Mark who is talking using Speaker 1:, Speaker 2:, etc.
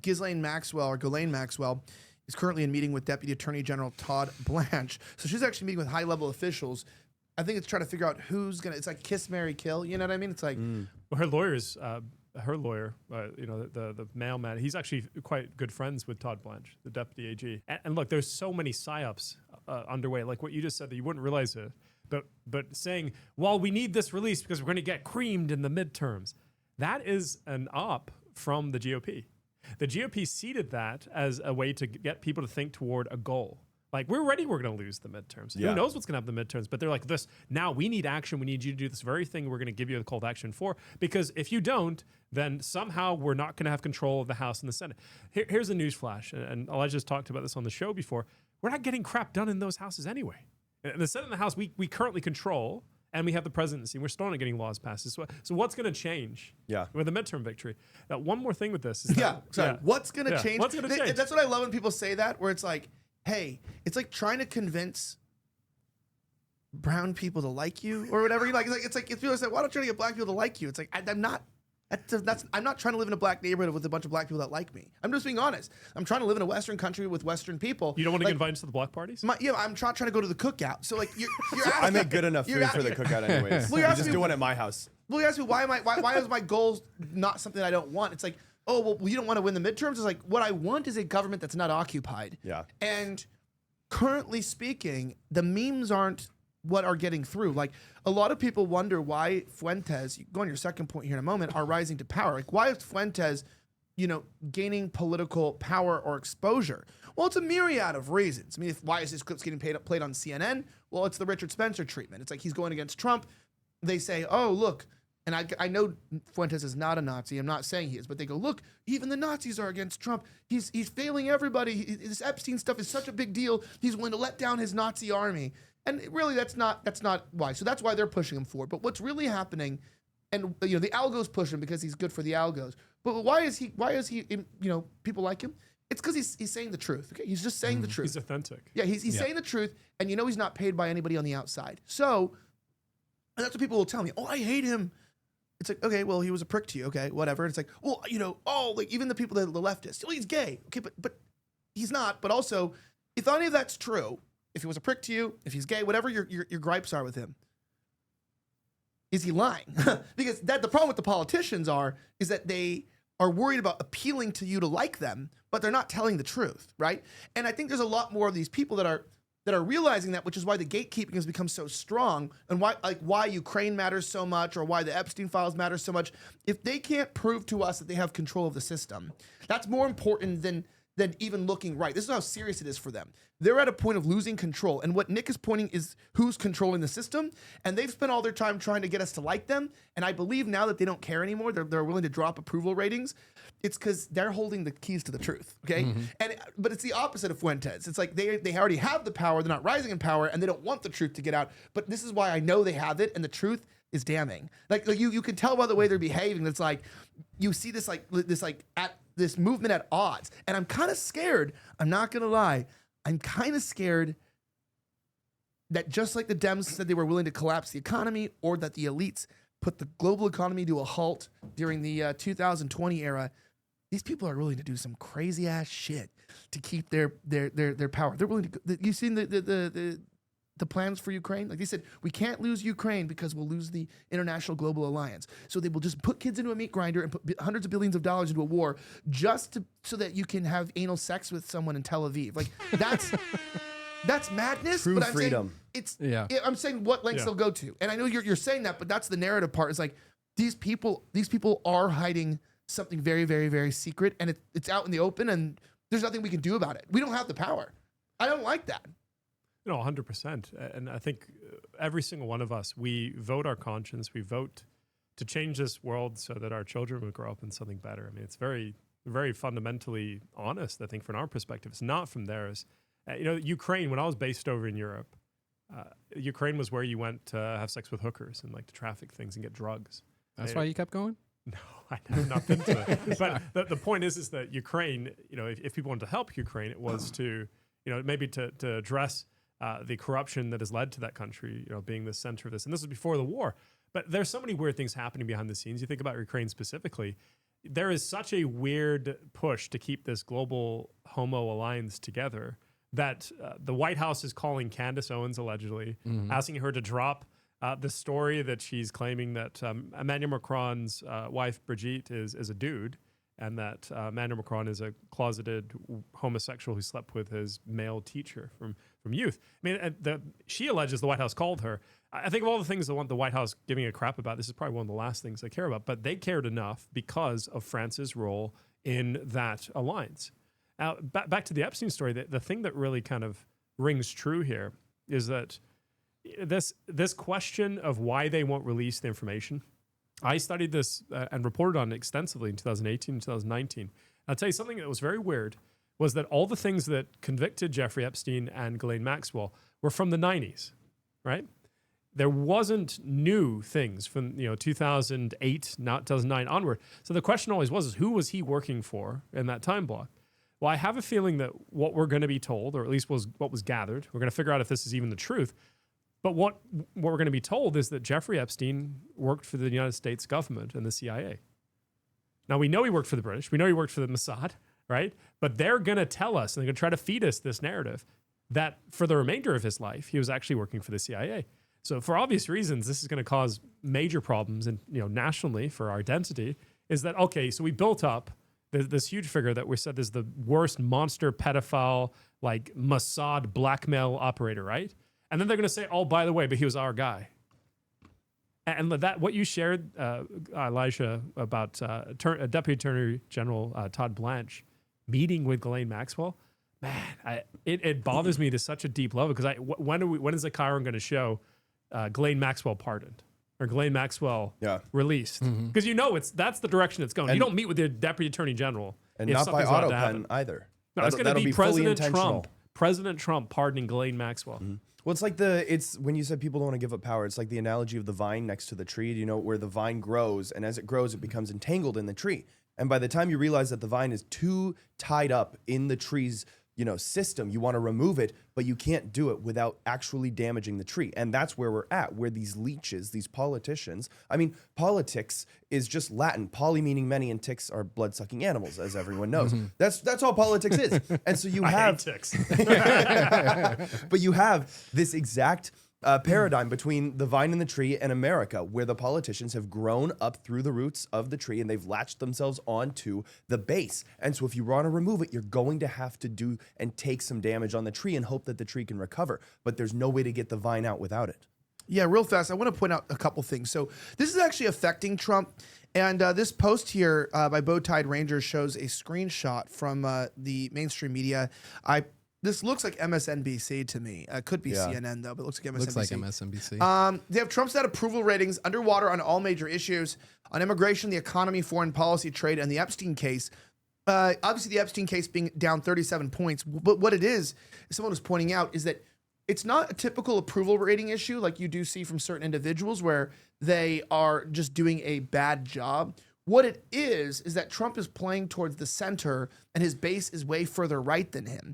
Speaker 1: Ghislaine Maxwell is currently in meeting with Deputy Attorney General Todd Blanche. So she's actually meeting with high-level officials. I think it's trying to figure out who's gonna. It's like kiss, marry, kill. You know what I mean? It's like
Speaker 2: well, her lawyer's her lawyer. The mailman. He's actually quite good friends with Todd Blanche, the deputy AG. And look, there's so many psyops underway. Like what you just said, that you wouldn't realize it. But saying, well, we need this release because we're going to get creamed in the midterms. That is an op from the GOP. The GOP seeded that as a way to get people to think toward a goal. Like, we're going to lose the midterms. Yeah. Who knows what's going to happen in the midterms? But they're like, this, now we need action. We need you to do this very thing we're going to give you the call to action for. Because if you don't, then somehow we're not going to have control of the House and the Senate. Here's a news flash. And Elijah just talked about this on the show before. We're not getting crap done in those houses anyway. In the Senate and the House, we currently control, and we have the presidency. We're still not getting laws passed. So what's going to change with the midterm victory? One more thing with this. Is
Speaker 1: what's going to change?
Speaker 2: What's going to change?
Speaker 1: That's what I love when people say that, where it's like, hey, it's like trying to convince brown people to like you or whatever. It's like people say, why don't you try to get black people to like you? It's like, I'm not trying to live in a black neighborhood with a bunch of black people that like me. I'm just being honest. I'm trying to live in a Western country with Western people.
Speaker 2: You don't want to get invited to the block parties?
Speaker 1: I'm trying to go to the cookout. So like, you're asking,
Speaker 3: I make good enough food for the cookout anyways.
Speaker 1: Well,
Speaker 3: you're just doing it at my house.
Speaker 1: Well, you ask me why is my goal not something I don't want? It's like, oh, well, you don't want to win the midterms? It's like, what I want is a government that's not occupied.
Speaker 3: Yeah.
Speaker 1: And currently speaking, the memes aren't what are getting through. Like, a lot of people wonder why Fuentes, you go on your second point here in a moment, are rising to power. Like, why is Fuentes, gaining political power or exposure? Well, it's a myriad of reasons. I mean, why is this clip getting played on CNN? Well, it's the Richard Spencer treatment. It's like he's going against Trump. They say, oh, look, and I know Fuentes is not a Nazi. I'm not saying he is, but they go, look, even the Nazis are against Trump. He's failing everybody. This Epstein stuff is such a big deal. He's willing to let down his Nazi army. And really, that's not why. So that's why they're pushing him forward. But what's really happening, and the algos push him because he's good for the algos. But why is he? People like him? It's because he's saying the truth. Okay, he's just saying the truth.
Speaker 2: He's authentic.
Speaker 1: Yeah, he's saying the truth, and he's not paid by anybody on the outside. So, and that's what people will tell me. Oh, I hate him. It's like, okay, well, he was a prick to you. Okay, whatever. And it's like, well, like even the people that are the leftists, well, he's gay. Okay, but he's not. But also, if any of that's true, if he was a prick to you, if he's gay, whatever your gripes are with him, is he lying? Because the problem with the politicians is that they are worried about appealing to you to like them, but they're not telling the truth, right? And I think there's a lot more of these people that are realizing that, which is why the gatekeeping has become so strong, and why Ukraine matters so much, or why the Epstein files matter so much. If they can't prove to us that they have control of the system, that's more important than even looking right. This is how serious it is for them. They're at a point of losing control. And what Nick is pointing is who's controlling the system. And they've spent all their time trying to get us to like them. And I believe now that they don't care anymore, they're willing to drop approval ratings. It's because they're holding the keys to the truth. Okay. Mm-hmm. But it's the opposite of Fuentes. It's like they already have the power. They're not rising in power, and they don't want the truth to get out. But this is why I know they have it. And the truth is damning. Like you can tell by the way they're behaving. It's like you see this movement at odds. And I'm kind of scared. I'm not going to lie. I'm kind of scared that just like the Dems said they were willing to collapse the economy, or that the elites put the global economy to a halt during the 2020 era, these people are willing to do some crazy ass shit to keep their power. They're willing to. You've seen the plans for Ukraine? Like they said, we can't lose Ukraine because we'll lose the international global alliance. So they will just put kids into a meat grinder and put hundreds of billions of dollars into a war so that you can have anal sex with someone in Tel Aviv. Like that's madness.
Speaker 3: True
Speaker 1: but
Speaker 3: freedom.
Speaker 1: I'm saying what lengths they'll go to. And I know you're saying that, but that's the narrative part. It's like these people are hiding something very, very, very secret, and it's out in the open, and there's nothing we can do about it. We don't have the power. I don't like that.
Speaker 2: 100%. And I think every single one of us, we vote our conscience. We vote to change this world so that our children would grow up in something better. I mean, it's very, very fundamentally honest, I think, from our perspective. It's not from theirs. Ukraine, when I was based over in Europe, Ukraine was where you went to have sex with hookers and like to traffic things and get drugs.
Speaker 4: That's why you kept going?
Speaker 2: No, I have not been to it. But the point is that Ukraine, if people wanted to help Ukraine, it was to, maybe to address the corruption that has led to that country, being the center of this. And this was before the war. But there's so many weird things happening behind the scenes. You think about Ukraine specifically. there is such a weird push to keep this global homo alliance together that the White House is calling Candace Owens allegedly, asking her to drop the story that she's claiming that Emmanuel Macron's wife Brigitte is a dude, and that Emmanuel Macron is a closeted homosexual who slept with his male teacher from youth. I mean, she alleges the White House called her. I think of all the things that want the White House giving a crap about, this is probably one of the last things they care about, but they cared enough because of France's role in that alliance. Now, back to the Epstein story, the thing that really kind of rings true here is that this question of why they won't release the information, I studied this and reported on it extensively in 2018 and 2019. I'll tell you something that was very weird was that all the things that convicted Jeffrey Epstein and Ghislaine Maxwell were from the 90s, right? There wasn't new things from 2008, not 2009 onward. So the question always was who was he working for in that time block? Well, I have a feeling that what we're going to be told, or at least what was gathered, we're going to figure out if this is even the truth. But what we're going to be told is that Jeffrey Epstein worked for the United States government and the CIA. Now, we know he worked for the British. We know he worked for the Mossad, right? But they're going to tell us, and they're going to try to feed us this narrative that for the remainder of his life, he was actually working for the CIA. So for obvious reasons, this is going to cause major problems and nationally for our identity, is that, okay, so we built up this huge figure that we said is the worst monster pedophile, like Mossad blackmail operator, right? And then they're going to say, oh, by the way, but he was our guy. And that what you shared, Elijah, about Deputy Attorney General Todd Blanche meeting with Ghislaine Maxwell, man, it bothers me to such a deep level because when is the Chiron going to show Ghislaine Maxwell pardoned or Ghislaine Maxwell released? Because that's the direction it's going. You don't meet with the Deputy Attorney General,
Speaker 3: and not by auto pen either.
Speaker 2: No, it's going to be President Trump. President Trump pardoning Ghislaine Maxwell.
Speaker 3: Well, it's like when you said people don't want to give up power, it's like the analogy of the vine next to the tree, where the vine grows, and as it grows, it becomes entangled in the tree. And by the time you realize that the vine is too tied up in the tree's, system, you want to remove it, but you can't do it without actually damaging the tree. And that's where we're at, where these leeches, these politicians, politics is just Latin, poly meaning many, and ticks are blood-sucking animals, as everyone knows. That's all politics is. And so you have
Speaker 2: ticks.
Speaker 3: But you have this exact paradigm between the vine and the tree and America, where the politicians have grown up through the roots of the tree and they've latched themselves onto the base. And so if you want to remove it, you're going to have to do and take some damage on the tree and hope that the tree can recover. But there's no way to get the vine out without it.
Speaker 1: Yeah, real fast, I want to point out a couple things. So this is actually affecting Trump. And this post here by Bowtied Rangers shows a screenshot from the mainstream media. This looks like MSNBC to me. Could be CNN, though, but it looks like MSNBC.
Speaker 4: Looks like MSNBC.
Speaker 1: They have Trump's net approval ratings underwater on all major issues, on immigration, the economy, foreign policy, trade, and the Epstein case. Obviously, the Epstein case being down 37 points. But what it is someone was pointing out, is that it's not a typical approval rating issue like you do see from certain individuals where they are just doing a bad job. What it is that Trump is playing towards the center and his base is way further right than him.